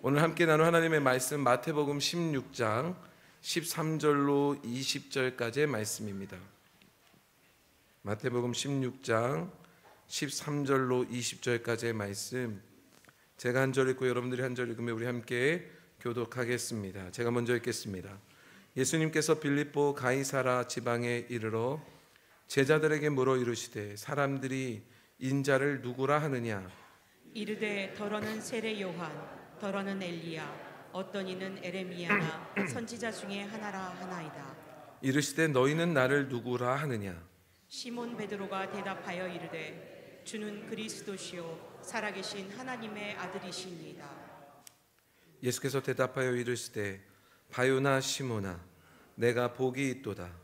오늘 함께 나눌 하나님의 말씀 마태복음 16장 13절로 20절까지의 말씀입니다. 마태복음 16장 13절로 20절까지의 말씀, 제가 한 절 읽고 여러분들이 한 절 읽으면 우리 함께 교독하겠습니다. 제가 먼저 읽겠습니다. 예수님께서 빌립보 가이사라 지방에 이르러 제자들에게 물어 이르시되 사람들이 인자를 누구라 하느냐? 이르되 더러는 세례 요한, 더러는 엘리야, 어떤 이는 에레미야나 선지자 중에 하나라 하나이다. 이르시되 너희는 나를 누구라 하느냐? 시몬 베드로가 대답하여 이르되 주는 그리스도시요 살아계신 하나님의 아들이시니이다. 예수께서 대답하여 이르시되 바요나 시몬아, 내가 복이 있도다.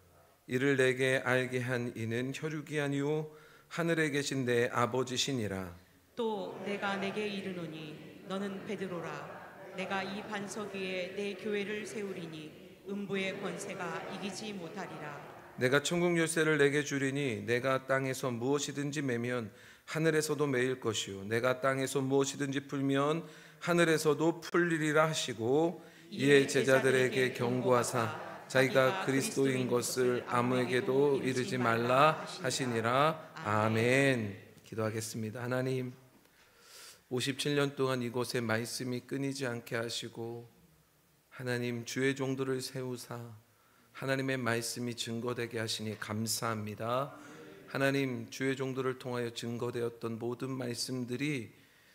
이를 내게 알게 한 이는 혈육이 아니요 하늘에 계신 내 아버지시니라. 또 내가 내게 이르노니 너는 베드로라. 내가 이 반석 위에 내 교회를 세우리니 음부의 권세가 이기지 못하리라. 내가 천국 열쇠를 내게 주리니 내가 땅에서 무엇이든지 매면 하늘에서도 매일 것이요 내가 땅에서 무엇이든지 풀면 하늘에서도 풀리리라 하시고, 이에 제자들에게 경고하사 자기가 그리스도인 것을 아무에게도 이르지 말라 하시니라. 아멘. 기도하겠습니다. 하나님, 57년 동안 이곳에 말씀이 끊이지 않게 하시고 하나님 주의 종들을 세우사 하나님의 말씀이 증거되게 하시니 감사합니다. 하나님, 주의 종들을 통하여 증거되었던 모든 말씀들이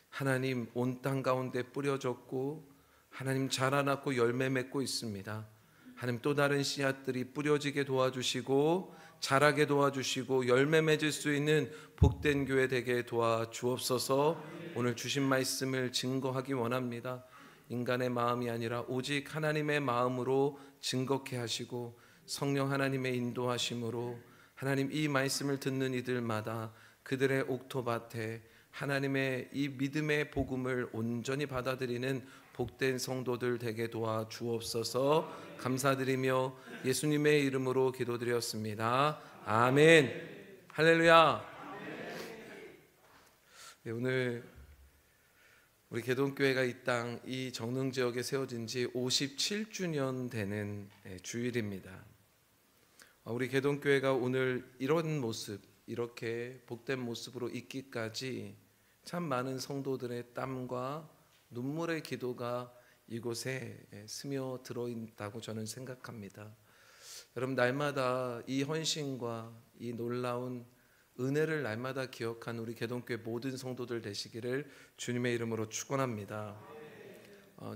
하나님 온 땅 가운데 뿌려졌고 하나님 자라났고 열매 맺고 있습니다. 하나님, 또 다른 씨앗들이 뿌려지게 도와주시고 자라게 도와주시고 열매 맺을 수 있는 복된 교회 되게 도와주옵소서. 오늘 주신 말씀을 증거하기 원합니다. 인간의 마음이 아니라 오직 하나님의 마음으로 증거케 하시고 성령 하나님의 인도하심으로 하나님 이 말씀을 듣는 이들마다 그들의 옥토밭에 하나님의 이 믿음의 복음을 온전히 받아들이는 복된 성도들 되게 도와주옵소서. 감사드리며 예수님의 이름으로 기도드렸습니다. 아멘. 할렐루야. 네, 오늘 우리 개동교회가 이 땅, 이 정릉 지역에 세워진 지 57주년 되는 주일입니다. 우리 개동교회가 오늘 이런 모습, 이렇게 복된 모습으로 있기까지 참 많은 성도들의 땀과 눈물의 기도가 이곳에 스며들어 있다고 저는 생각합니다. 여러분, 날마다 이 헌신과 이 놀라운 은혜를 날마다 기억한 우리 개동교회 모든 성도들 되시기를 주님의 이름으로 축원합니다.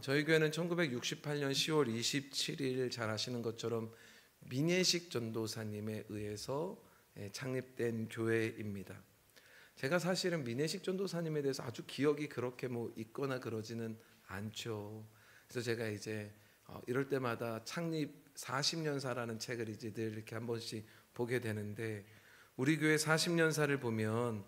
저희 교회는 1968년 10월 27일 잘 아시는 것처럼 민예식 전도사님에 의해서 창립된 교회입니다. 제가 사실은 민예식 전도사님에 대해서 아주 기억이 그렇게 있거나 그러지는 않죠. 그래서 제가 이제 이럴 때마다 창립 40년사라는 책을 이제 늘 이렇게 한 번씩 보게 되는데, 우리 교회 40년사를 보면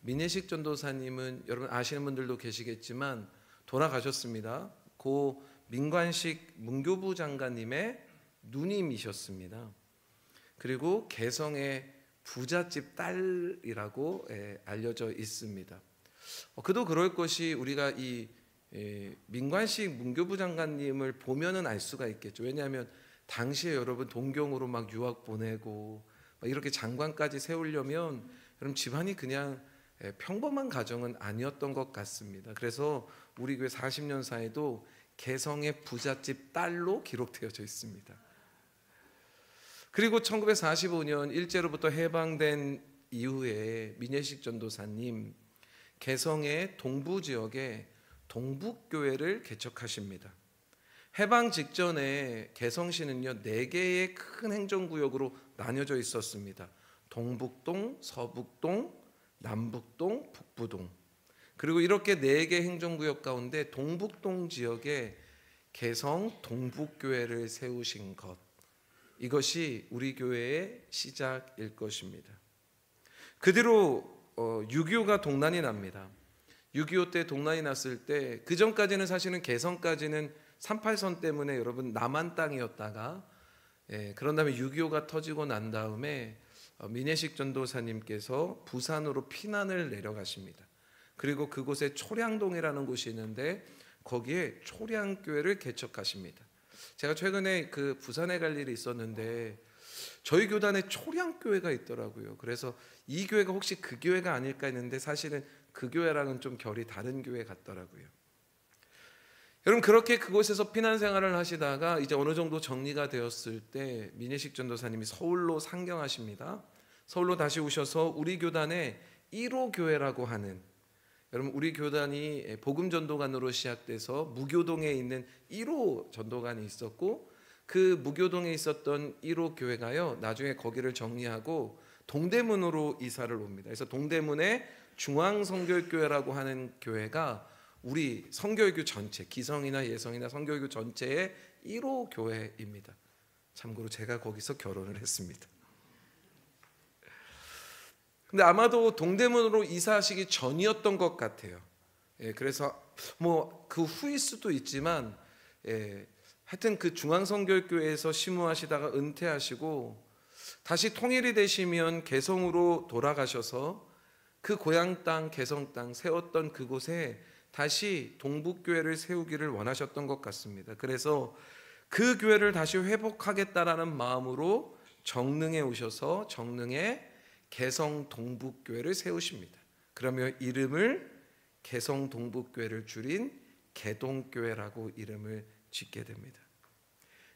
민예식 전도사님은 여러분 아시는 분들도 계시겠지만 돌아가셨습니다. 고 민관식 문교부 장관님의 누님이셨습니다. 그리고 개성의 부잣집 딸이라고 알려져 있습니다. 그도 그럴 것이 우리가 이 민관식 문교부 장관님을 보면은 알 수가 있겠죠. 왜냐하면 당시에 여러분 동경으로 막 유학 보내고 이렇게 장관까지 세우려면 여러분 집안이 그냥 평범한 가정은 아니었던 것 같습니다. 그래서 우리 교회 40년 사이도 개성의 부잣집 딸로 기록되어져 있습니다. 그리고 1945년 일제로부터 해방된 이후에 민예식 전도사님 개성의 동부 지역에 동북교회를 개척하십니다. 해방 직전에 개성시는요 4개의 큰 행정구역으로 나뉘어져 있었습니다. 동북동, 서북동, 남북동, 북부동. 그리고 이렇게 4개 행정구역 가운데 동북동 지역에 개성 동북교회를 세우신 것, 이것이 우리 교회의 시작일 것입니다. 그 뒤로 6.25가 동란이 납니다. 6.25 때 동란이 났을 때 그 전까지는 사실은 개성까지는 38선 때문에 여러분 남한 땅이었다가 그런 다음에 6.25가 터지고 난 다음에 민예식 전도사님께서 부산으로 피난을 내려가십니다. 그리고 그곳에 초량동이라는 곳이 있는데 거기에 초량교회를 개척하십니다. 제가 최근에 그 부산에 갈 일이 있었는데 저희 교단에 초량교회가 있더라고요. 그래서 이 교회가 혹시 그 교회가 아닐까 했는데 사실은 그 교회랑은 좀 결이 다른 교회 같더라고요. 여러분, 그렇게 그곳에서 피난 생활을 하시다가 이제 어느 정도 정리가 되었을 때 민예식 전도사님이 서울로 상경하십니다. 서울로 다시 오셔서 우리 교단에 1호 교회라고 하는, 여러분 우리 교단이 복음 전도관으로 시작돼서 무교동에 있는 1호 전도관이 있었고, 그 무교동에 있었던 1호 교회가요 나중에 거기를 정리하고 동대문으로 이사를 옵니다. 그래서 동대문에 중앙성결교회라고 하는 교회가 우리 성결교 전체, 기성이나 예성이나 성결교 전체의 1호 교회입니다. 참고로 제가 거기서 결혼을 했습니다. 근데 아마도 동대문으로 이사하시기 전이었던 것 같아요. 그래서 뭐 그 후일 수도 있지만, 하여튼 그 중앙성결교회에서 심우하시다가 은퇴하시고 다시 통일이 되시면 개성으로 돌아가셔서 그 고향 땅, 개성 땅 세웠던 그곳에 다시 동북교회를 세우기를 원하셨던 것 같습니다. 그래서 그 교회를 다시 회복하겠다라는 마음으로 정릉에 오셔서 정릉에 개성 동북교회를 세우십니다. 그러면 이름을 개성 동북교회를 줄인 개동교회라고 이름을 짓게 됩니다.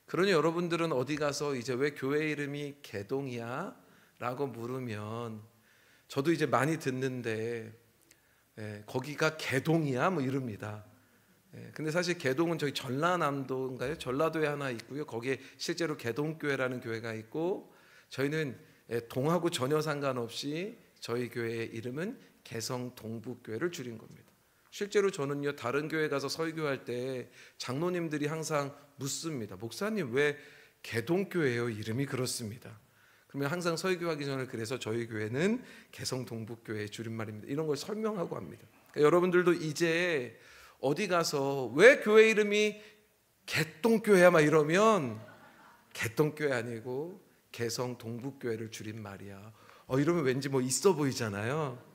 그러니 여러분들은 어디 가서 이제 왜 교회 이름이 개동이야? 라고 물으면 저도 이제 많이 듣는데 거기가 개동이야? 뭐 이럽니다. 근데 사실 개동은 저희 전라남도인가요? 전라도에 하나 있고요. 거기에 실제로 개동교회라는 교회가 있고, 저희는 동하고 전혀 상관없이 저희 교회의 이름은 개성 동북교회를 줄인 겁니다. 실제로 저는요 다른 교회 가서 설교할 때 장로님들이 항상 묻습니다. 목사님 왜 개동교회예요? 이름이 그렇습니다. 그러면 항상 설교하기 전에 그래서 저희 교회는 개성 동북교회의 줄임말입니다. 이런 걸 설명하고 합니다. 그러니까 여러분들도 이제 어디 가서 왜 교회 이름이 개똥교회야 막 이러면 개똥교회 아니고 개성 동북교회를 줄인 말이야. 이러면 왠지 뭐 있어 보이잖아요.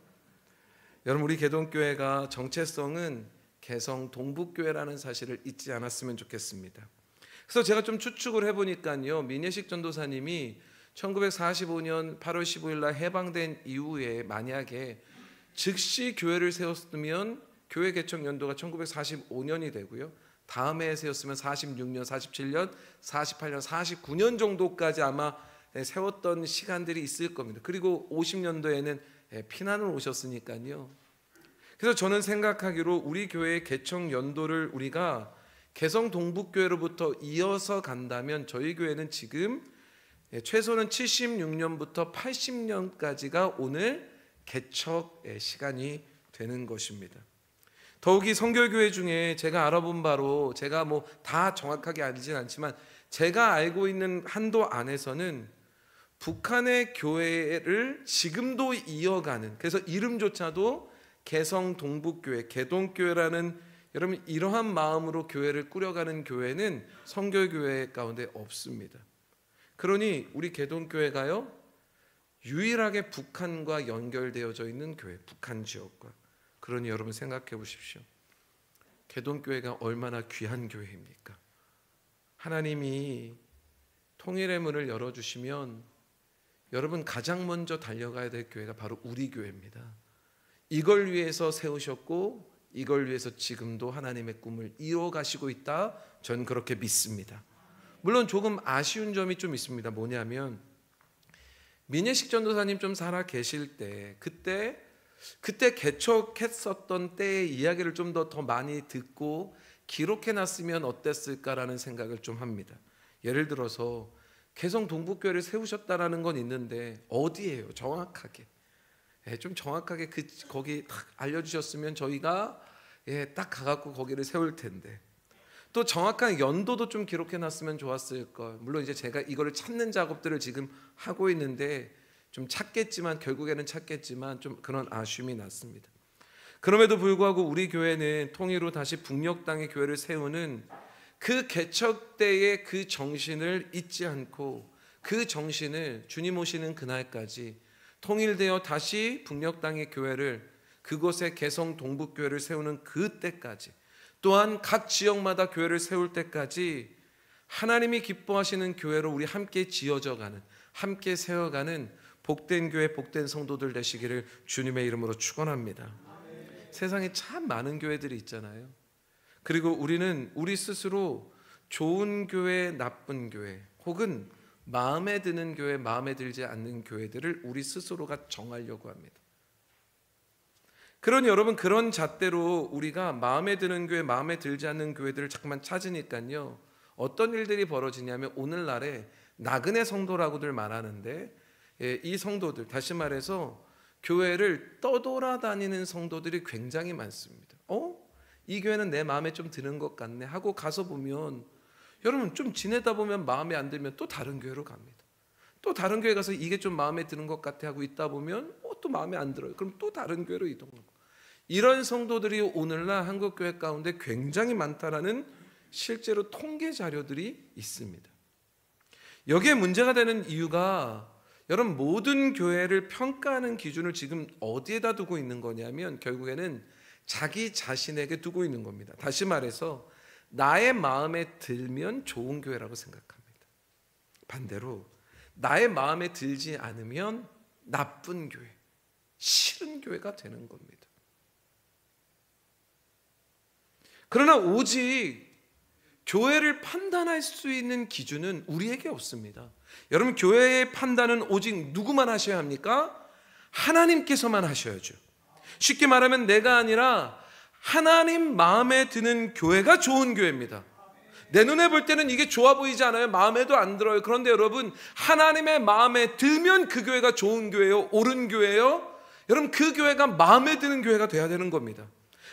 여러분, 우리 개동교회가 정체성은 개성 동북교회라는 사실을 잊지 않았으면 좋겠습니다. 그래서 제가 좀 추측을 해보니까요, 민예식 전도사님이 1945년 8월 15일 날 해방된 이후에 만약에 즉시 교회를 세웠으면 교회 개척 연도가 1945년이 되고요, 다음에 세웠으면 46년, 47년, 48년, 49년 정도까지 아마 세웠던 시간들이 있을 겁니다. 그리고 50년도에는 피난을 오셨으니까요. 그래서 저는 생각하기로 우리 교회의 개척 연도를 우리가 개성 동북교회로부터 이어서 간다면 저희 교회는 지금 최소는 76년부터 80년까지가 오늘 개척의 시간이 되는 것입니다. 더욱이 성결교회 중에 제가 알아본 바로, 제가 뭐 다 정확하게 알지는 않지만 제가 알고 있는 한도 안에서는 북한의 교회를 지금도 이어가는, 그래서 이름조차도 개성 동북교회, 개동교회라는, 여러분 이러한 마음으로 교회를 꾸려가는 교회는 성결교회 가운데 없습니다. 그러니 우리 개동교회가요 유일하게 북한과 연결되어져 있는 교회, 북한 지역과. 그러니 여러분 생각해 보십시오. 개동교회가 얼마나 귀한 교회입니까? 하나님이 통일의 문을 열어주시면 여러분 가장 먼저 달려가야 될 교회가 바로 우리 교회입니다. 이걸 위해서 세우셨고 이걸 위해서 지금도 하나님의 꿈을 이어가시고 있다, 전 그렇게 믿습니다. 물론 조금 아쉬운 점이 좀 있습니다. 뭐냐면 민예식 전도사님 좀 살아 계실 때 그때 개척했었던 때의 이야기를 좀 더 많이 듣고 기록해놨으면 어땠을까라는 생각을 좀 합니다. 예를 들어서 개성 동북교회를 세우셨다라는 건 있는데 어디예요? 정확하게 좀 정확하게 거기 딱 알려주셨으면 저희가 딱 가갖고 거기를 세울 텐데, 또 정확한 연도도 좀 기록해놨으면 좋았을 걸. 물론 이제 제가 이거를 찾는 작업들을 지금 하고 있는데 좀 찾겠지만 결국에는 찾겠지만 좀 그런 아쉬움이 났습니다. 그럼에도 불구하고 우리 교회는 통일 후 다시 북녘 땅에 교회를 세우는 그 개척 때의 그 정신을 잊지 않고 그 정신을 주님 오시는 그날까지 통일되어 다시 북녘 땅의 교회를, 그곳에 개성 동북교회를 세우는 그때까지 또한 각 지역마다 교회를 세울 때까지 하나님이 기뻐하시는 교회로 우리 함께 지어져 가는, 함께 세워가는 복된 교회, 복된 성도들 되시기를 주님의 이름으로 축원합니다. 세상에 참 많은 교회들이 있잖아요. 그리고 우리는 우리 스스로 좋은 교회, 나쁜 교회, 혹은 마음에 드는 교회, 마음에 들지 않는 교회들을 우리 스스로가 정하려고 합니다. 그러니 여러분, 그런 잣대로 우리가 마음에 드는 교회, 마음에 들지 않는 교회들을 자꾸만 찾으니까요, 어떤 일들이 벌어지냐면 오늘날에 나그네 성도라고들 말하는데, 이 성도들, 다시 말해서 교회를 떠돌아다니는 성도들이 굉장히 많습니다. 이 교회는 내 마음에 좀 드는 것 같네 하고 가서 보면, 여러분 좀 지내다 보면 마음에 안 들면 또 다른 교회로 갑니다. 또 다른 교회 가서 이게 좀 마음에 드는 것 같아 하고 있다 보면 또 마음에 안 들어요. 그럼 또 다른 교회로 이동하고, 이런 성도들이 오늘날 한국 교회 가운데 굉장히 많다라는 실제로 통계 자료들이 있습니다. 여기에 문제가 되는 이유가, 여러분 모든 교회를 평가하는 기준을 지금 어디에다 두고 있는 거냐면 결국에는 자기 자신에게 두고 있는 겁니다. 다시 말해서 나의 마음에 들면 좋은 교회라고 생각합니다. 반대로 나의 마음에 들지 않으면 나쁜 교회, 싫은 교회가 되는 겁니다. 그러나 오직 교회를 판단할 수 있는 기준은 우리에게 없습니다. 여러분, 교회의 판단은 오직 누구만 하셔야 합니까? 하나님께서만 하셔야죠. 쉽게 말하면 내가 아니라 하나님 마음에 드는 교회가 좋은 교회입니다. 내 눈에 볼 때는 이게 좋아 보이지 않아요. 마음에도 안 들어요. 그런데 여러분, 하나님의 마음에 들면 그 교회가 좋은 교회요, 옳은 교회요. 여러분, 그 교회가 마음에 드는 교회가 돼야 되는 겁니다.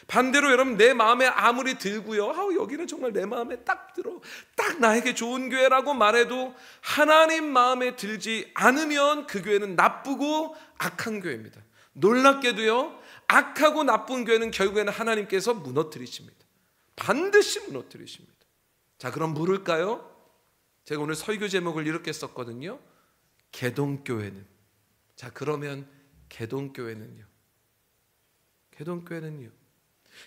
반대로 여러분, 내 마음에 아무리 들고요, 여기는 정말 내 마음에 딱 들어, 딱 나에게 좋은 교회라고 말해도 하나님 마음에 들지 않으면 그 교회는 나쁘고 악한 교회입니다. 놀랍게도요, 악하고 나쁜 교회는 결국에는 하나님께서 무너뜨리십니다. 반드시 무너뜨리십니다. 자, 그럼 물을까요? 제가 오늘 설교 제목을 이렇게 썼거든요. 개동교회는. 자, 그러면 개동교회는요?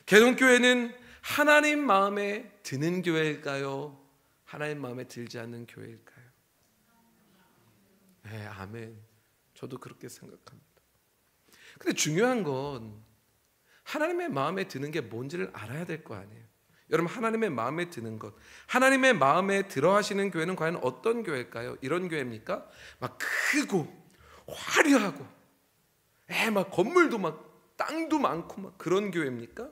개동교회는 하나님 마음에 드는 교회일까요? 하나님 마음에 들지 않는 교회일까요? 네, 아멘. 저도 그렇게 생각합니다. 근데 중요한 건 하나님의 마음에 드는 게 뭔지를 알아야 될 거 아니에요. 여러분, 하나님의 마음에 드는 것, 하나님의 마음에 들어 하시는 교회는 과연 어떤 교회일까요? 이런 교회입니까? 막 크고 화려하고 막 건물도 막 땅도 많고 막 그런 교회입니까?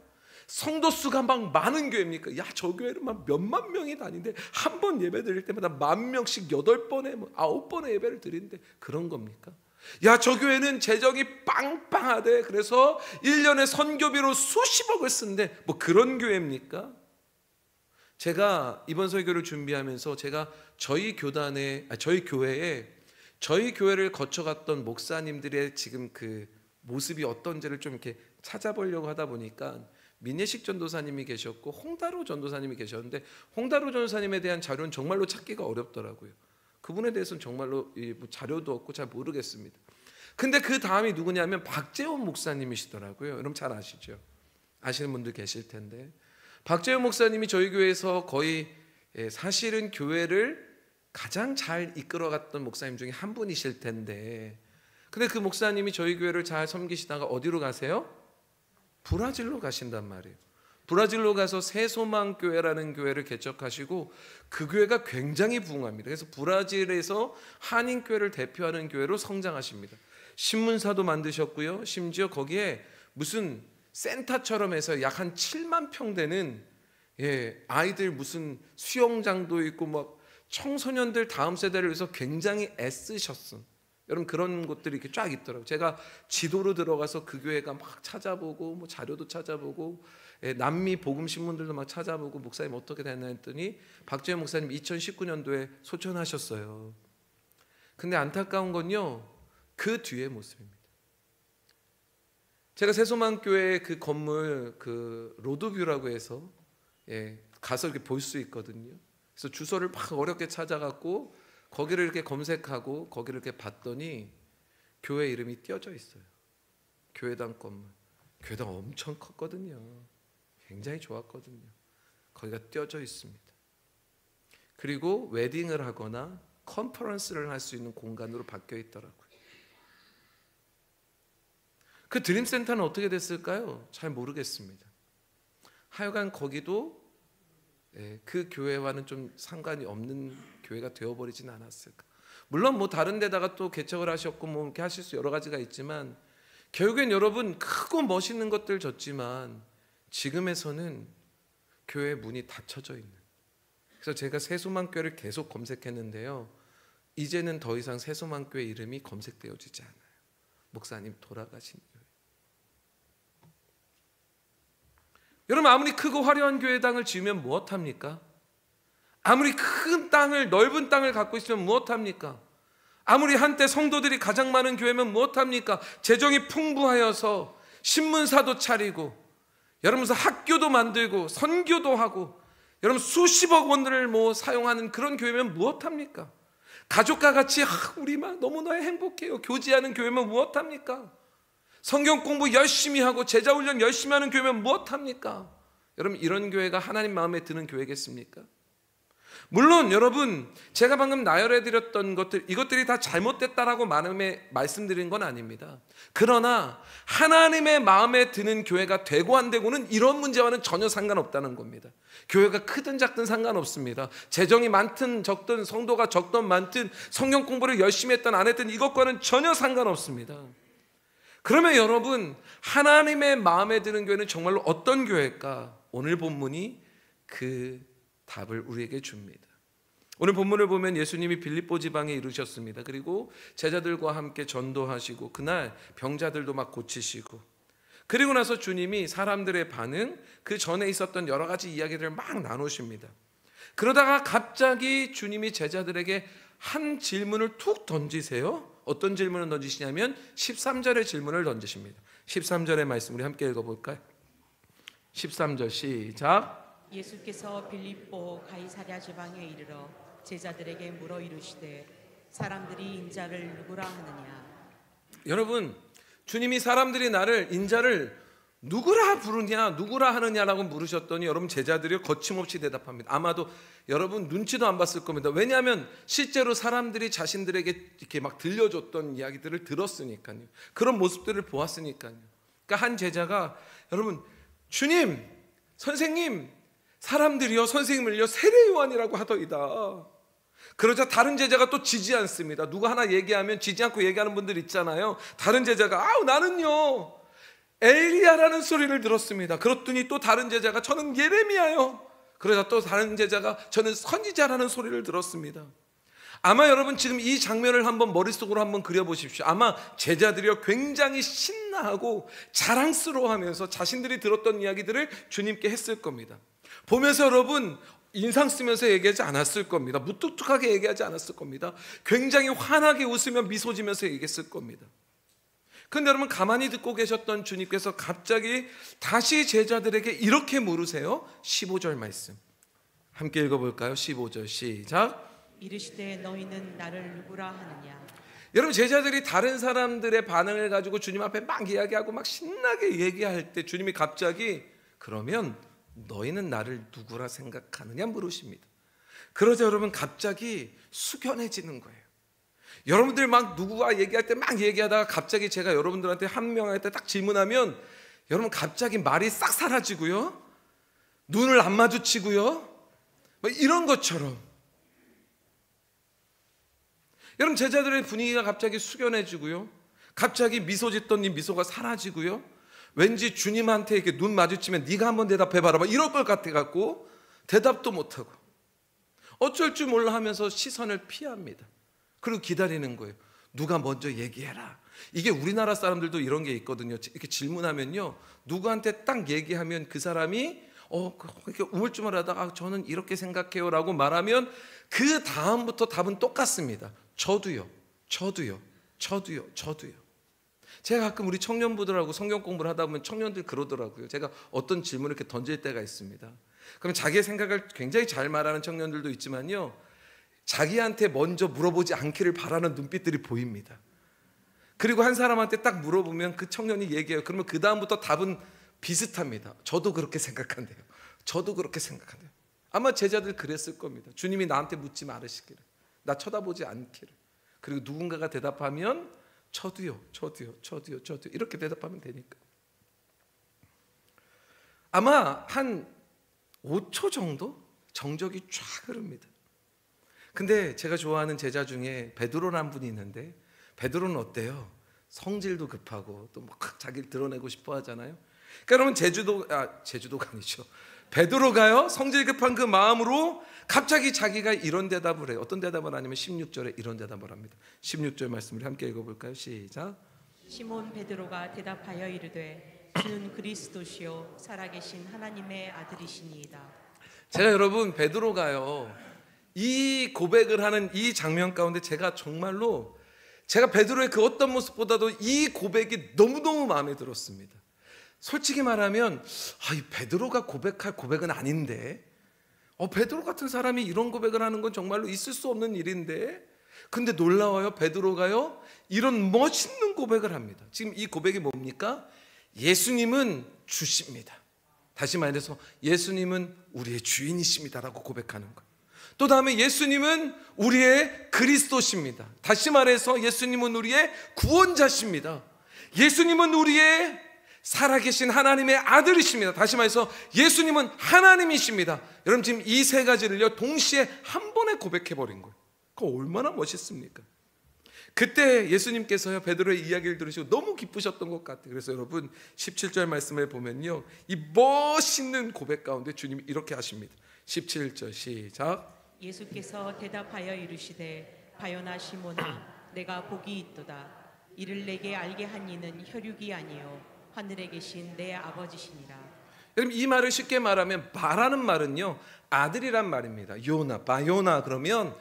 성도 수가 막 많은 교회입니까? 야, 저 교회는 막 몇만 명이 다니는데 한 번 예배 드릴 때마다 10,000명씩 8번에 9번의 예배를 드리는데 그런 겁니까? 야, 저 교회는 재정이 빵빵하대, 그래서 1년에 선교비로 수십억을 쓴대, 뭐 그런 교회입니까? 제가 이번 설교를 준비하면서 제가 저희 교회에 저희 교회를 거쳐갔던 목사님들의 지금 그 모습이 어떤지를 좀 이렇게 찾아보려고 하다 보니까 민예식 전도사님이 계셨고 홍다로 전도사님이 계셨는데, 홍다로 전도사님에 대한 자료는 정말로 찾기가 어렵더라고요. 그분에 대해서는 정말로 자료도 없고 잘 모르겠습니다. 근데 그 다음이 누구냐면 박재원 목사님이시더라고요. 여러분 잘 아시죠? 아시는 분들 계실 텐데, 박재원 목사님이 저희 교회에서 거의 사실은 교회를 가장 잘 이끌어갔던 목사님 중에 한 분이실 텐데, 근데 그 목사님이 저희 교회를 잘 섬기시다가 어디로 가세요? 브라질로 가신단 말이에요. 브라질로 가서 새소망교회라는 교회를 개척하시고 그 교회가 굉장히 부흥합니다. 그래서 브라질에서 한인교회를 대표하는 교회로 성장하십니다. 신문사도 만드셨고요, 심지어 거기에 무슨 센터처럼 해서 약 한 7만 평 되는 아이들 무슨 수영장도 있고 막 청소년들 다음 세대를 위해서 굉장히 애쓰셨음. 여러분, 그런 곳들이 이렇게 쫙 있더라고요. 제가 지도로 들어가서 그 교회가 막 찾아보고 뭐 자료도 찾아보고 남미 복음 신문들도 막 찾아보고 목사님 어떻게 됐나 했더니 박재현 목사님 2019년도에 소천하셨어요. 근데 안타까운 건요, 그 뒤의 모습입니다. 제가 새소망교회 그 건물 그 로드뷰라고 해서 가서 이렇게 볼 수 있거든요. 그래서 주소를 막 어렵게 찾아갖고 거기를 이렇게 검색하고 거기를 이렇게 봤더니 교회 이름이 띄어져 있어요. 교회당 건물. 교회당 엄청 컸거든요. 굉장히 좋았거든요. 거기가 띄어져 있습니다. 그리고 웨딩을 하거나 컨퍼런스를 할 수 있는 공간으로 바뀌어 있더라고요. 그 드림센터는 어떻게 됐을까요? 잘 모르겠습니다. 하여간 거기도 그 교회와는 좀 상관이 없는 교회가 되어버리진 않았을까. 물론 뭐 다른 데다가 또 개척을 하셨고 뭐 이렇게 하실 수 여러 가지가 있지만, 결국엔 여러분 크고 멋있는 것들 졌지만 지금에서는 교회 문이 닫혀져 있는. 그래서 제가 새소망교회를 계속 검색했는데요, 이제는 더 이상 새소망교회 이름이 검색되어지지 않아요. 목사님 돌아가신 교회. 여러분, 아무리 크고 화려한 교회당을 지으면 무엇합니까? 아무리 큰 땅을, 넓은 땅을 갖고 있으면 무엇합니까? 아무리 한때 성도들이 가장 많은 교회면 무엇합니까? 재정이 풍부하여서 신문사도 차리고, 여러분 학교도 만들고 선교도 하고, 여러분 수십억 원을 사용하는 그런 교회면 무엇합니까? 가족과 같이 우리 막 너무나 행복해요 교제하는 교회면 무엇합니까? 성경 공부 열심히 하고 제자 훈련 열심히 하는 교회면 무엇합니까? 여러분, 이런 교회가 하나님 마음에 드는 교회겠습니까? 물론 여러분, 제가 방금 나열해드렸던 것들, 이것들이 다 잘못됐다라고 말씀드린 건 아닙니다. 그러나 하나님의 마음에 드는 교회가 되고 안 되고는 이런 문제와는 전혀 상관없다는 겁니다. 교회가 크든 작든 상관없습니다. 재정이 많든 적든, 성도가 적든 많든, 성경 공부를 열심히 했든 안 했든 이것과는 전혀 상관없습니다. 그러면 여러분, 하나님의 마음에 드는 교회는 정말로 어떤 교회일까? 오늘 본문이 그 답을 우리에게 줍니다. 오늘 본문을 보면 예수님이 빌립보 지방에 이르셨습니다. 그리고 제자들과 함께 전도하시고 그날 병자들도 막 고치시고, 그리고 나서 주님이 사람들의 반응, 그 전에 있었던 여러 가지 이야기를 막 나누십니다. 그러다가 갑자기 주님이 제자들에게 한 질문을 툭 던지세요. 어떤 질문을 던지시냐면 13절의 질문을 던지십니다. 13절의 말씀 우리 함께 읽어볼까요? 13절 시작. 예수께서 빌립보 가이사랴 지방에 이르러 제자들에게 물어 이르시되 사람들이 인자를 누구라 하느냐. 여러분, 주님이 사람들이 나를, 인자를 누구라 부르냐, 누구라 하느냐라고 물으셨더니 여러분 제자들이 거침없이 대답합니다. 아마도 여러분 눈치도 안 봤을 겁니다. 왜냐하면 실제로 사람들이 자신들에게 이렇게 막 들려줬던 이야기들을 들었으니까요. 그런 모습들을 보았으니까요. 그러니까 한 제자가, 여러분, 주님, 선생님, 사람들이요 선생님을요 세례 요한이라고 하더이다. 그러자 다른 제자가 또 지지 않습니다. 누가 하나 얘기하면 지지 않고 얘기하는 분들 있잖아요. 다른 제자가 나는요 엘리야라는 소리를 들었습니다. 그랬더니 또 다른 제자가 저는 예레미야요. 그러자 또 다른 제자가 저는 선지자라는 소리를 들었습니다. 아마 여러분 지금 이 장면을 한번 머릿속으로 한번 그려보십시오. 아마 제자들이요 굉장히 신나하고 자랑스러워하면서 자신들이 들었던 이야기들을 주님께 했을 겁니다. 보면서 여러분 인상 쓰면서 얘기하지 않았을 겁니다. 무뚝뚝하게 얘기하지 않았을 겁니다. 굉장히 환하게 웃으며 미소 지면서 얘기했을 겁니다. 그런데 여러분 가만히 듣고 계셨던 주님께서 갑자기 다시 제자들에게 이렇게 물으세요. 15절 말씀 함께 읽어볼까요? 15절 시작. 이르시되 너희는 나를 누구라 하느냐. 여러분, 제자들이 다른 사람들의 반응을 가지고 주님 앞에 막 이야기하고 막 신나게 얘기할 때 주님이 갑자기 그러면 너희는 나를 누구라 생각하느냐 물으십니다. 그러자 여러분 갑자기 숙연해지는 거예요. 여러분들 막 누구와 얘기할 때 막 얘기하다가 갑자기 제가 여러분들한테 한 명한테 딱 질문하면 여러분 갑자기 말이 싹 사라지고요, 눈을 안 마주치고요, 뭐 이런 것처럼 여러분 제자들의 분위기가 갑자기 숙연해지고요, 갑자기 미소 짓던 이 미소가 사라지고요, 왠지 주님한테 이렇게 눈 마주치면 네가 한번 대답해봐라 막 이럴 것 같아갖고 대답도 못하고 어쩔 줄 몰라 하면서 시선을 피합니다. 그리고 기다리는 거예요. 누가 먼저 얘기해라. 이게 우리나라 사람들도 이런 게 있거든요. 이렇게 질문하면요, 누구한테 딱 얘기하면 그 사람이 이렇게 우물쭈물하다가 저는 이렇게 생각해요 라고 말하면 그 다음부터 답은 똑같습니다. 저도요. 제가 가끔 우리 청년부들하고 성경 공부를 하다 보면 청년들 그러더라고요. 제가 어떤 질문을 이렇게 던질 때가 있습니다. 그럼 자기의 생각을 굉장히 잘 말하는 청년들도 있지만요, 자기한테 먼저 물어보지 않기를 바라는 눈빛들이 보입니다. 그리고 한 사람한테 딱 물어보면 그 청년이 얘기해요. 그러면 그 다음부터 답은 비슷합니다. 저도 그렇게 생각한대요. 저도 그렇게 생각하네요. 아마 제자들 그랬을 겁니다. 주님이 나한테 묻지 말으시기를, 나 쳐다보지 않기를. 그리고 누군가가 대답하면 저도요 이렇게 대답하면 되니까. 아마 한 5초 정도 정적이 쫙 흐릅니다. 근데 제가 좋아하는 제자 중에 베드로라는 분이 있는데, 베드로는 어때요? 성질도 급하고 또 막 자기를 드러내고 싶어 하잖아요. 그러니까 여러분 제주도가 아니죠. 베드로가요, 성질 급한 그 마음으로 갑자기 자기가 이런 대답을 해요. 어떤 대답을 하냐면 16절에 이런 대답을 합니다. 16절 말씀을 함께 읽어볼까요? 시작. 시몬 베드로가 대답하여 이르되 주는 그리스도시요 살아계신 하나님의 아들이시니이다. 제가 여러분 베드로가요, 이 고백을 하는 이 장면 가운데 제가 정말로 제가 베드로의 그 어떤 모습보다도 이 고백이 너무너무 마음에 들었습니다. 솔직히 말하면 이 베드로가 고백할 고백은 아닌데, 베드로 같은 사람이 이런 고백을 하는 건 정말로 있을 수 없는 일인데, 근데 놀라워요. 베드로가요 이런 멋있는 고백을 합니다. 지금 이 고백이 뭡니까? 예수님은 주십니다. 다시 말해서 예수님은 우리의 주인이십니다라고 고백하는 거예요. 또 다음에 예수님은 우리의 그리스도십니다. 다시 말해서 예수님은 우리의 구원자십니다. 예수님은 우리의 살아계신 하나님의 아들이십니다. 다시 말해서 예수님은 하나님이십니다. 여러분 지금 이 세 가지를요 동시에 한 번에 고백해버린 거예요. 그거 얼마나 멋있습니까? 그때 예수님께서요 베드로의 이야기를 들으시고 너무 기쁘셨던 것 같아요. 그래서 여러분 17절 말씀을 보면요, 이 멋있는 고백 가운데 주님이 이렇게 하십니다. 17절 시작. 예수께서 대답하여 이르시되 바요나 시몬아 내가 복이 있도다. 이를 내게 알게 한 이는 혈육이 아니요 하늘에 계신 내 아버지시니라. 여러분 이 말을 쉽게 말하면 바라는 말은요 아들이란 말입니다. 요나, 바요나 그러면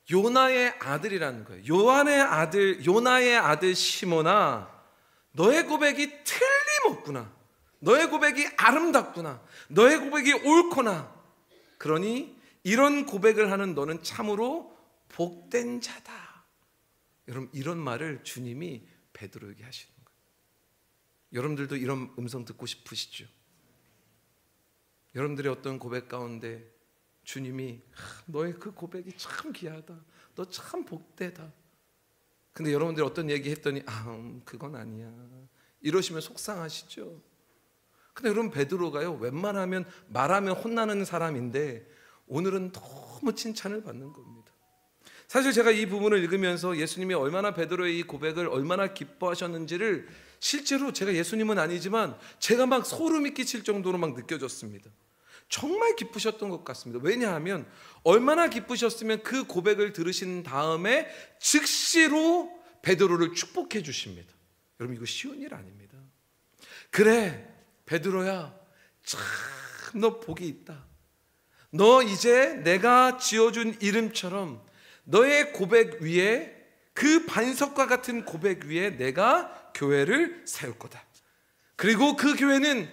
요나의 아들이라는 거예요. 요나의 아들 시몬아, 너의 고백이 틀림없구나. 너의 고백이 아름답구나. 너의 고백이 옳구나. 그러니 이런 고백을 하는 너는 참으로 복된 자다. 여러분 이런 말을 주님이 베드로에게 하시는 거예요. 여러분들도 이런 음성 듣고 싶으시죠? 여러분들의 어떤 고백 가운데 주님이 너의 그 고백이 참 귀하다, 너 참 복되다. 근데 여러분들이 어떤 얘기 했더니 그건 아니야 이러시면 속상하시죠? 근데 여러분 베드로가요 웬만하면 말하면 혼나는 사람인데 오늘은 너무 칭찬을 받는 겁니다. 사실 제가 이 부분을 읽으면서 예수님이 얼마나 베드로의 이 고백을 얼마나 기뻐하셨는지를 실제로 제가 예수님은 아니지만 제가 막 소름이 끼칠 정도로 막 느껴졌습니다. 정말 기쁘셨던 것 같습니다. 왜냐하면 얼마나 기쁘셨으면 그 고백을 들으신 다음에 즉시로 베드로를 축복해 주십니다. 여러분 이거 쉬운 일 아닙니다. 그래 베드로야 참 너 복이 있다. 너 이제 내가 지어준 이름처럼 너의 고백 위에, 그 반석과 같은 고백 위에 내가 교회를 세울 거다. 그리고 그 교회는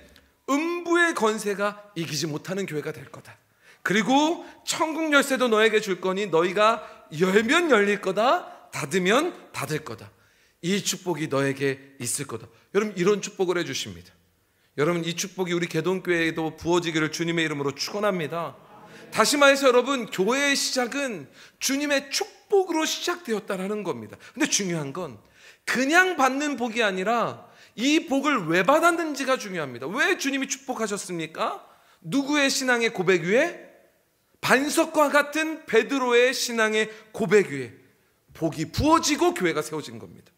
음부의 권세가 이기지 못하는 교회가 될 거다. 그리고 천국 열쇠도 너에게 줄 거니 너희가 열면 열릴 거다, 닫으면 닫을 거다. 이 축복이 너에게 있을 거다. 여러분 이런 축복을 해주십니다. 여러분 이 축복이 우리 개동교회에도 부어지기를 주님의 이름으로 축원합니다. 다시 말해서 여러분 교회의 시작은 주님의 축복으로 시작되었다는 겁니다. 근데 중요한 건 그냥 받는 복이 아니라 이 복을 왜 받았는지가 중요합니다. 왜 주님이 축복하셨습니까? 누구의 신앙의 고백 위에? 반석과 같은 베드로의 신앙의 고백 위에 복이 부어지고 교회가 세워진 겁니다.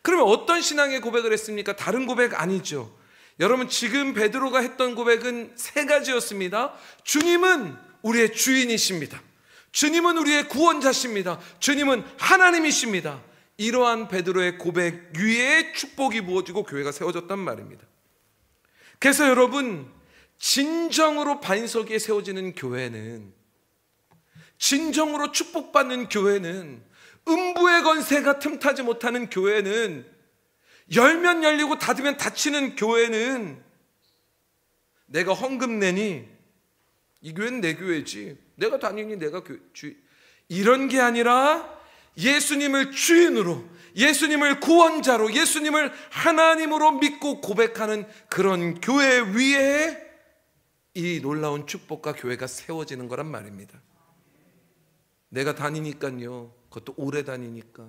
그러면 어떤 신앙의 고백을 했습니까? 다른 고백 아니죠. 여러분 지금 베드로가 했던 고백은 세 가지였습니다. 주님은 우리의 주인이십니다. 주님은 우리의 구원자십니다. 주님은 하나님이십니다. 이러한 베드로의 고백 위에 축복이 부어지고 교회가 세워졌단 말입니다. 그래서 여러분 진정으로 반석 위에 세워지는 교회는, 진정으로 축복받는 교회는, 음부의 권세가 틈타지 못하는 교회는, 열면 열리고 닫으면 닫히는 교회는 내가 헌금 내니 이 교회는 내 교회지, 내가 다니니 내가 주인, 이런 게 아니라 예수님을 주인으로, 예수님을 구원자로, 예수님을 하나님으로 믿고 고백하는 그런 교회 위에 이 놀라운 축복과 교회가 세워지는 거란 말입니다. 내가 다니니까요, 그것도 오래 다니니까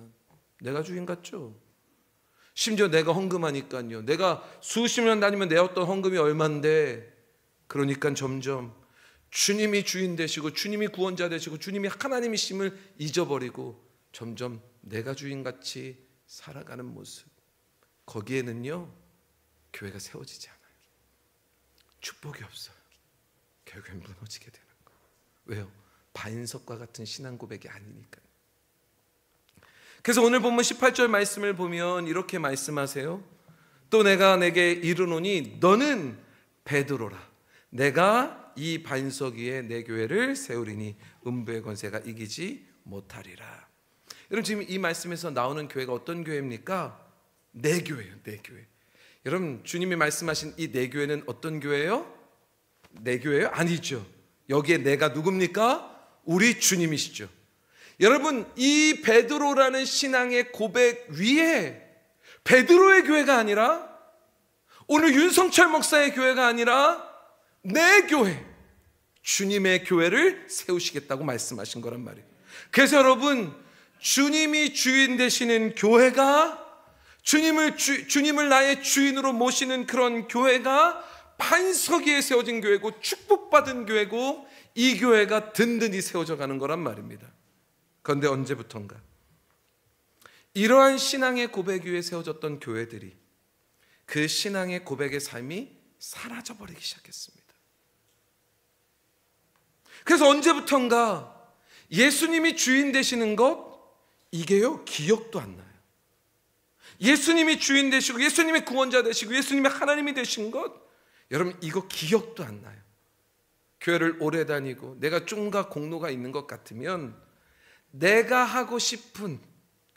내가 주인 같죠. 심지어 내가 헌금하니까요, 내가 수십 년 다니면 내었던 헌금이 얼만데, 그러니까 점점 주님이 주인 되시고 주님이 구원자 되시고 주님이 하나님이심을 잊어버리고 점점 내가 주인같이 살아가는 모습, 거기에는요 교회가 세워지지 않아요. 축복이 없어요. 결국엔 무너지게 되는 거예요. 왜요? 반석과 같은 신앙 고백이 아니니까요. 그래서 오늘 본문 18절 말씀을 보면 이렇게 말씀하세요. 또 내가 내게 이르노니 너는 베드로라. 내가 이 반석 위에 내 교회를 세우리니 음부의 권세가 이기지 못하리라. 여러분, 지금 이 말씀에서 나오는 교회가 어떤 교회입니까? 내 교회예요. 내 교회. 여러분, 주님이 말씀하신 이 내 교회는 어떤 교회예요? 내 교회예요? 아니죠. 여기에 내가 누굽니까? 우리 주님이시죠. 여러분, 이 베드로라는 신앙의 고백 위에 베드로의 교회가 아니라, 오늘 윤성철 목사의 교회가 아니라 내 교회, 주님의 교회를 세우시겠다고 말씀하신 거란 말이에요. 그래서 여러분, 주님이 주인 되시는 교회가, 주님을 나의 주인으로 모시는 그런 교회가 반석 위에 세워진 교회고 축복받은 교회고, 이 교회가 든든히 세워져 가는 거란 말입니다. 그런데 언제부턴가 이러한 신앙의 고백 위에 세워졌던 교회들이 그 신앙의 고백의 삶이 사라져버리기 시작했습니다. 그래서 언제부턴가 예수님이 주인 되시는 것, 이게요 기억도 안 나요. 예수님이 주인 되시고 예수님이 구원자 되시고 예수님이 하나님이 되신 것, 여러분 이거 기억도 안 나요. 교회를 오래 다니고 내가 쫑과 공로가 있는 것 같으면 내가 하고 싶은,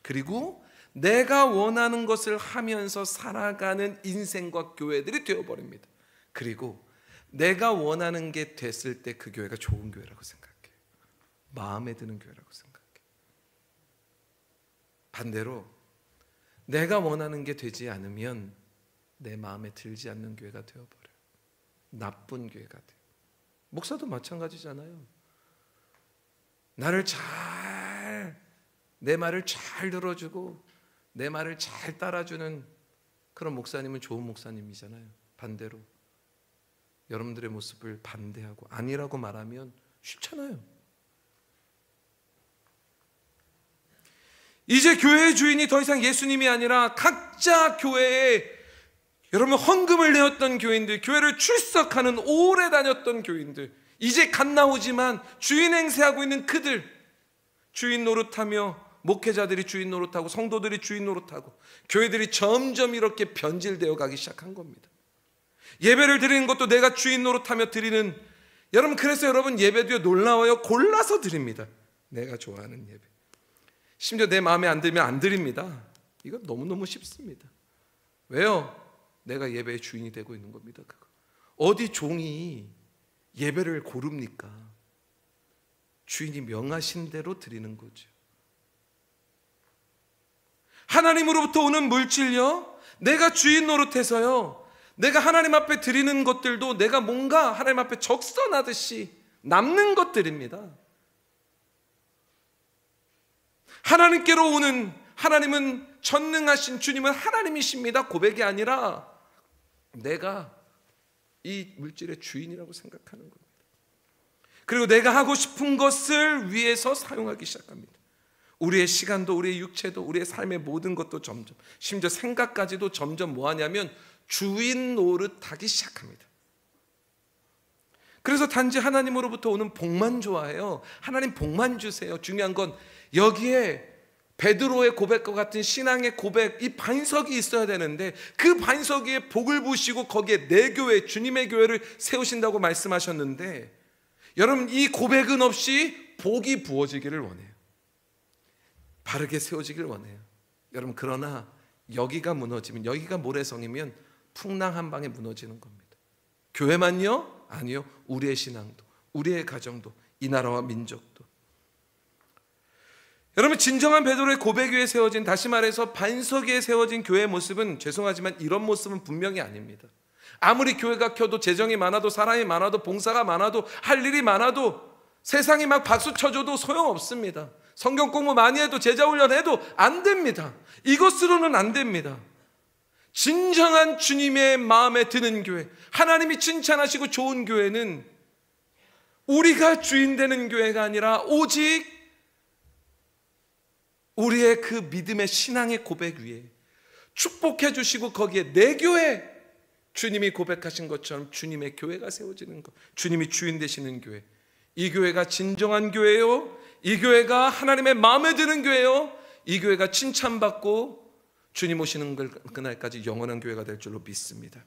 그리고 내가 원하는 것을 하면서 살아가는 인생과 교회들이 되어버립니다. 그리고 내가 원하는 게 됐을 때 그 교회가 좋은 교회라고 생각해요. 마음에 드는 교회라고 생각해요. 반대로 내가 원하는 게 되지 않으면 내 마음에 들지 않는 교회가 되어버려요. 나쁜 교회가 돼요. 목사도 마찬가지잖아요. 나를 내 말을 잘 들어주고 내 말을 잘 따라주는 그런 목사님은 좋은 목사님이잖아요. 반대로 여러분들의 모습을 반대하고 아니라고 말하면 쉽잖아요. 이제 교회의 주인이 더 이상 예수님이 아니라 각자 교회에 여러분 헌금을 내었던 교인들, 교회를 출석하는 오래 다녔던 교인들, 이제 갓 나오지만 주인 행세하고 있는 그들, 주인 노릇하며 목회자들이 주인 노릇하고 성도들이 주인 노릇하고 교회들이 점점 이렇게 변질되어 가기 시작한 겁니다. 예배를 드리는 것도 내가 주인 노릇하며 드리는, 여러분 그래서 여러분 예배도 놀라워요. 골라서 드립니다. 내가 좋아하는 예배. 심지어 내 마음에 안 들면 안 드립니다. 이거 너무너무 쉽습니다. 왜요? 내가 예배의 주인이 되고 있는 겁니다. 그거. 어디 종이 예배를 고릅니까? 주인이 명하신 대로 드리는 거죠. 하나님으로부터 오는 물질요, 내가 주인 노릇해서요, 내가 하나님 앞에 드리는 것들도 내가 뭔가 하나님 앞에 적선하듯이 남는 것들입니다. 하나님께로 오는, 하나님은 전능하신 주님은 하나님이십니다 고백이 아니라 내가 이 물질의 주인이라고 생각하는 겁니다. 그리고 내가 하고 싶은 것을 위해서 사용하기 시작합니다. 우리의 시간도 우리의 육체도 우리의 삶의 모든 것도 점점, 심지어 생각까지도 점점 뭐하냐면 주인 노릇하기 시작합니다. 그래서 단지 하나님으로부터 오는 복만 좋아해요. 하나님 복만 주세요. 중요한 건 여기에 베드로의 고백과 같은 신앙의 고백, 이 반석이 있어야 되는데 그 반석 위에 복을 부시고 거기에 내 교회, 주님의 교회를 세우신다고 말씀하셨는데, 여러분 이 고백은 없이 복이 부어지기를 원해요. 바르게 세워지길 원해요. 여러분 그러나 여기가 무너지면, 여기가 모래성이면 풍랑 한 방에 무너지는 겁니다. 교회만요? 아니요. 우리의 신앙도, 우리의 가정도, 이 나라와 민족도. 여러분 진정한 베드로의 고백 위에 세워진, 다시 말해서 반석 위에 세워진 교회의 모습은, 죄송하지만 이런 모습은 분명히 아닙니다. 아무리 교회가 켜도 재정이 많아도 사람이 많아도 봉사가 많아도 할 일이 많아도 세상이 막 박수 쳐줘도 소용없습니다. 성경 공부 많이 해도 제자 훈련해도 안 됩니다. 이것으로는 안 됩니다. 진정한 주님의 마음에 드는 교회, 하나님이 칭찬하시고 좋은 교회는 우리가 주인 되는 교회가 아니라 오직 우리의 그 믿음의 신앙의 고백 위에 축복해 주시고 거기에 내 교회, 주님이 고백하신 것처럼 주님의 교회가 세워지는 것, 주님이 주인 되시는 교회, 이 교회가 진정한 교회요, 이 교회가 하나님의 마음에 드는 교회요, 이 교회가 칭찬받고 주님 오시는 그날까지 영원한 교회가 될 줄로 믿습니다.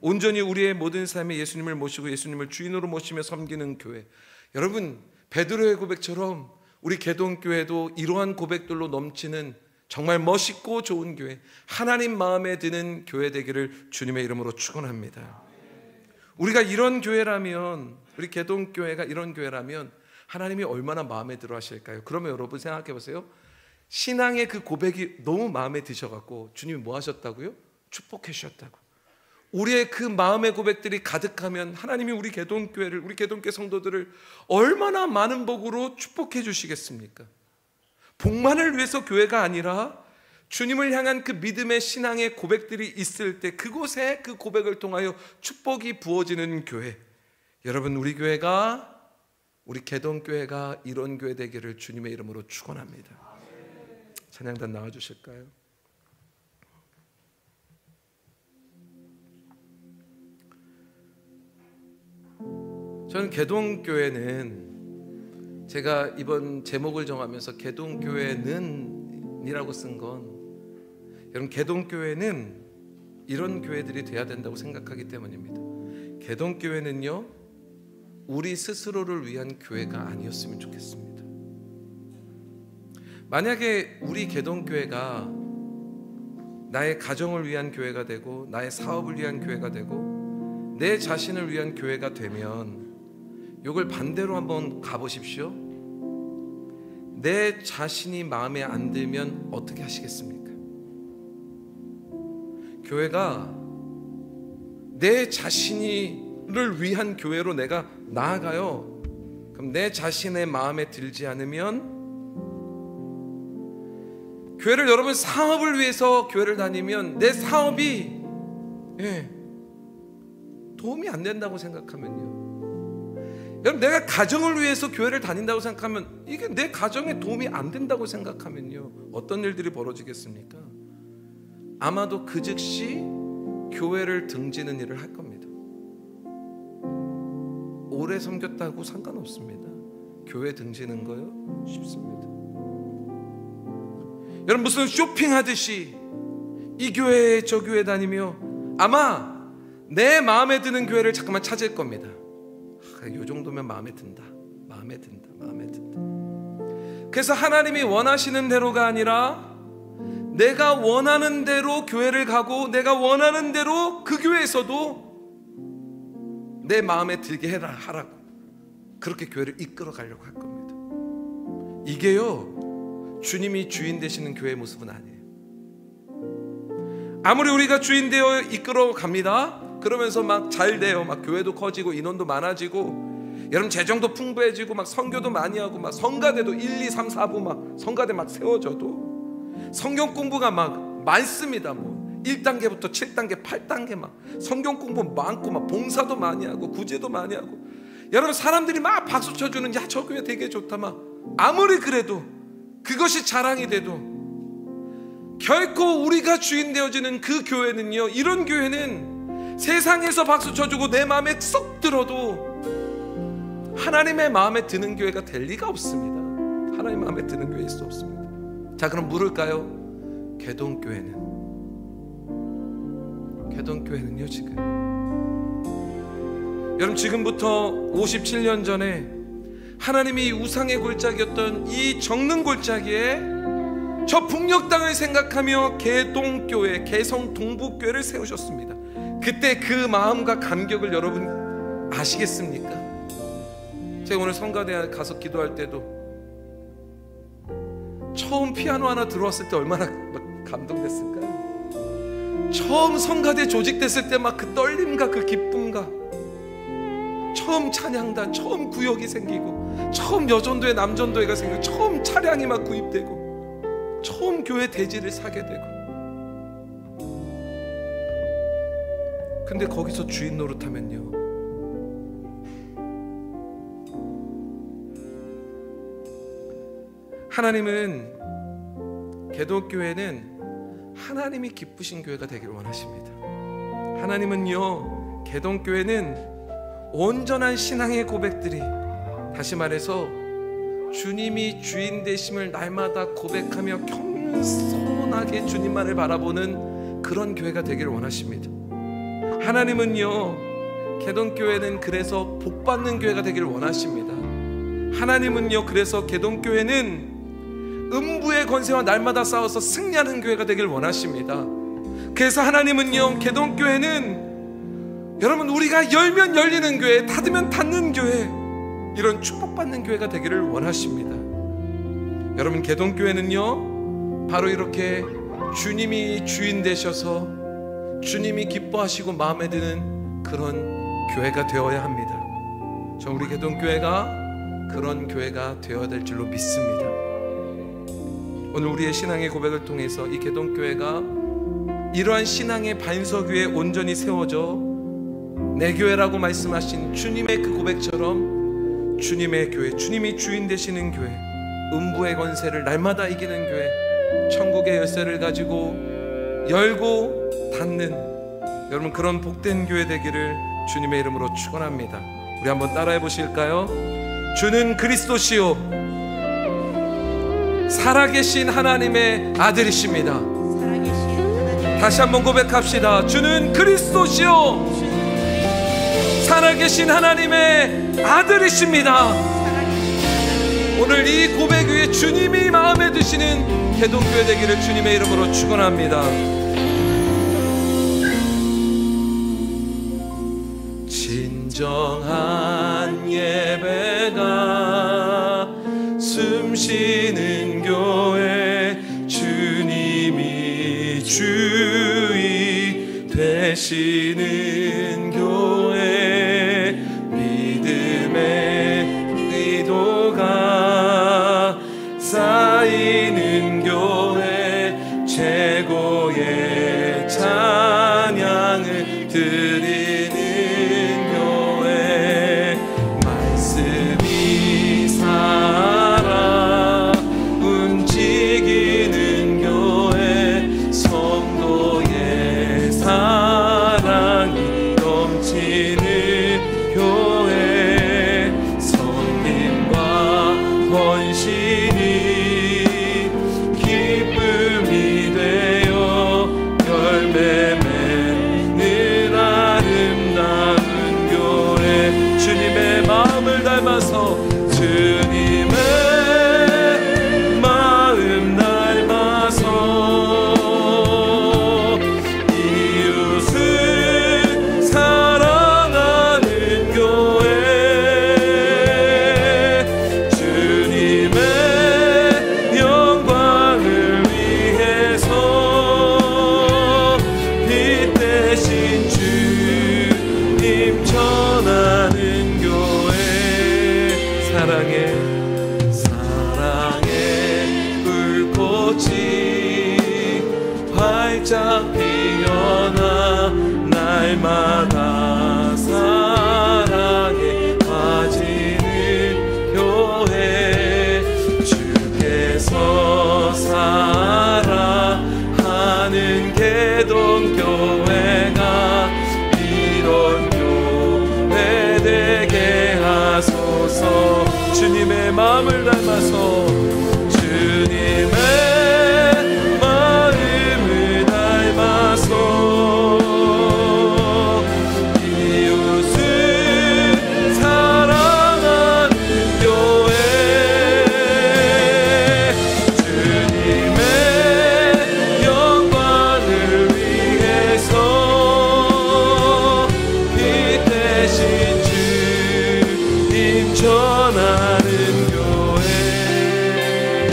온전히 우리의 모든 삶에 예수님을 모시고 예수님을 주인으로 모시며 섬기는 교회. 여러분, 베드로의 고백처럼 우리 개동교회도 이러한 고백들로 넘치는 정말 멋있고 좋은 교회, 하나님 마음에 드는 교회 되기를 주님의 이름으로 축원합니다. 우리가 이런 교회라면, 우리 개동교회가 이런 교회라면 하나님이 얼마나 마음에 들어 하실까요? 그러면 여러분 생각해 보세요. 신앙의 그 고백이 너무 마음에 드셔갖고 주님이 뭐 하셨다고요? 축복해 주셨다고. 우리의 그 마음의 고백들이 가득하면 하나님이 우리 개동교회를, 우리 개동교회 성도들을 얼마나 많은 복으로 축복해 주시겠습니까? 복만을 위해서 교회가 아니라 주님을 향한 그 믿음의 신앙의 고백들이 있을 때 그곳에 그 고백을 통하여 축복이 부어지는 교회. 여러분, 우리 교회가, 우리 개동교회가 이런 교회 되기를 주님의 이름으로 축원합니다. 찬양단 나와주실까요? 저는 개동교회는, 제가 이번 제목을 정하면서 개동교회는 이라고 쓴 건, 여러분, 개동교회는 이런 교회들이 돼야 된다고 생각하기 때문입니다. 개동교회는요, 우리 스스로를 위한 교회가 아니었으면 좋겠습니다. 만약에 우리 개동교회가 나의 가정을 위한 교회가 되고 나의 사업을 위한 교회가 되고 내 자신을 위한 교회가 되면, 이걸 반대로 한번 가보십시오. 내 자신이 마음에 안 들면 어떻게 하시겠습니까? 교회가 내 자신을 위한 교회로 내가 나아가요. 그럼 내 자신의 마음에 들지 않으면, 교회를, 여러분, 사업을 위해서 교회를 다니면 내 사업이 도움이 안 된다고 생각하면요, 여러분, 내가 가정을 위해서 교회를 다닌다고 생각하면 이게 내 가정에 도움이 안 된다고 생각하면요, 어떤 일들이 벌어지겠습니까? 아마도 그 즉시 교회를 등지는 일을 할 겁니다. 오래 섬겼다고 상관없습니다. 교회 등지는 거요, 쉽습니다. 여러분, 무슨 쇼핑하듯이 이 교회 저 교회 다니며 아마 내 마음에 드는 교회를 잠깐만 찾을 겁니다. 이 정도면 마음에 든다, 마음에 든다, 마음에 든다. 그래서 하나님이 원하시는 대로가 아니라 내가 원하는 대로 교회를 가고 내가 원하는 대로 그 교회에서도 내 마음에 들게 하라고, 그렇게 교회를 이끌어 가려고 할 겁니다. 이게요, 주님이 주인 되시는 교회의 모습은 아니에요. 아무리 우리가 주인 되어 이끌어 갑니다. 그러면서 막 잘 돼요. 막 교회도 커지고 인원도 많아지고 여러분 재정도 풍부해지고 막 선교도 많이 하고 막 성가대도 1, 2, 3, 4부 막 성가대 막 세워져도 성경 공부가 막 많습니다. 뭐 1단계부터 7단계, 8단계 막 성경 공부 많고 막 봉사도 많이 하고 구제도 많이 하고 여러분 사람들이 막 박수 쳐주는, 야, 저 교회 되게 좋다 막 아무리 그래도 그것이 자랑이 돼도 결코 우리가 주인 되어지는 그 교회는요, 이런 교회는 세상에서 박수 쳐주고 내 마음에 쏙 들어도 하나님의 마음에 드는 교회가 될 리가 없습니다. 하나님 마음에 드는 교회일 수 없습니다. 자, 그럼 물을까요? 개동교회는요 지금 여러분, 지금부터 57년 전에 하나님이 우상의 골짜기였던 이 정릉 골짜기에 저 북녘 땅을 생각하며 개동교회, 개성 동북교회를 세우셨습니다. 그때 그 마음과 감격을 여러분 아시겠습니까? 제가 오늘 성가대 가서 기도할 때도 처음 피아노 하나 들어왔을 때 얼마나 감동됐을까요? 처음 성가대 조직됐을 때 막 그 떨림과 그 기쁨과 처음 찬양단, 처음 구역이 생기고 처음 여전도회 남전도회가 생기고 처음 차량이 막 구입되고 처음 교회 대지를 사게 되고, 근데 거기서 주인 노릇하면요, 하나님은, 개독교회는 하나님이 기쁘신 교회가 되기를 원하십니다. 하나님은요, 개독교회는 온전한 신앙의 고백들이, 다시 말해서 주님이 주인 되심을 날마다 고백하며 겸손하게 주님만을 바라보는 그런 교회가 되기를 원하십니다. 하나님은요, 개독교회는 그래서 복받는 교회가 되기를 원하십니다. 하나님은요, 그래서 개독교회는 음부의 권세와 날마다 싸워서 승리하는 교회가 되길 원하십니다. 그래서 하나님은요, 개독교회는 여러분, 우리가 열면 열리는 교회, 닫으면 닫는 교회, 이런 축복받는 교회가 되기를 원하십니다. 여러분, 개독교회는요, 바로 이렇게 주님이 주인 되셔서 주님이 기뻐하시고 마음에 드는 그런 교회가 되어야 합니다. 저 우리 개독교회가 그런 교회가 되어야 될 줄로 믿습니다. 오늘 우리의 신앙의 고백을 통해서 이 개동교회가 이러한 신앙의 반석 위에 온전히 세워져 내 교회라고 말씀하신 주님의 그 고백처럼 주님의 교회, 주님이 주인 되시는 교회, 음부의 권세를 날마다 이기는 교회, 천국의 열쇠를 가지고 열고 닫는 여러분 그런 복된 교회 되기를 주님의 이름으로 축원합니다. 우리 한번 따라해 보실까요? 주는 그리스도시요 살아계신 하나님의 아들이십니다. 다시 한번 고백합시다. 주는 그리스도시요 살아계신 하나님의 아들이십니다. 오늘 이 고백 위에 주님이 마음에 드시는 개동교회 되기를 주님의 이름으로 축원합니다. 진정한 예배가 숨쉬는 교회, 주님이 주인 되시는 교회, 믿음의 의도가 쌓이는 교회, 최고의 찬양을 드리는 교회, 말씀이 살아 움직이는 교회, 성도의 사랑이 넘치는 교회, 섬김과 헌신이 기쁨이 되어 열매 맺는 아름다운 교회, 주님의 마음을 닮아서 주님의 마음 닮아서 이웃을 사랑하는 교회, 주님의 영광을 위해서 빛 대신 주님 전하는 교회, 사랑의 불꽃이 활짝 피어나 날마다 사랑에 빠지는 교회, 주께서 살아 하는 개동교회가 이런 교회 되게 하소서. 주님의 마음을 닮아서 주님의 마음을 닮아서 이웃을 사랑하는 교회, 주님의 영광을 위해서 빛 대신 주님 전하는 교회.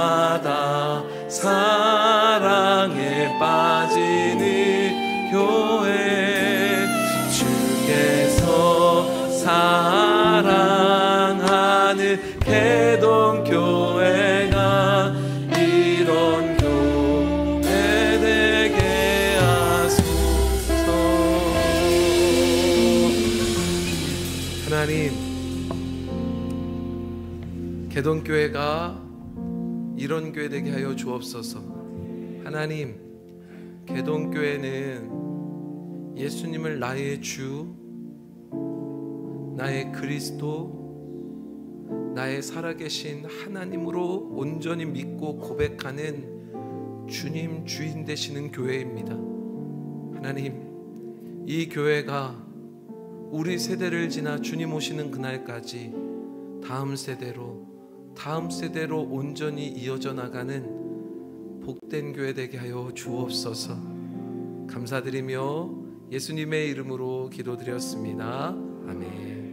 때마다 사랑에 빠지는 교회, 주께서 사랑하는 개동교회가 이런 교회 되게 하소서. 하나님, 개동교회가 이런 교회 되게 하여 주옵소서. 하나님, 개동교회는 예수님을 나의 주, 나의 그리스도, 나의 살아계신 하나님으로 온전히 믿고 고백하는 주님 주인 되시는 교회입니다. 하나님, 이 교회가 우리 세대를 지나 주님 오시는 그날까지 다음 세대로 온전히 이어져 나가는 복된 교회 되게 하여 주옵소서. 감사드리며 예수님의 이름으로 기도드렸습니다. 아멘.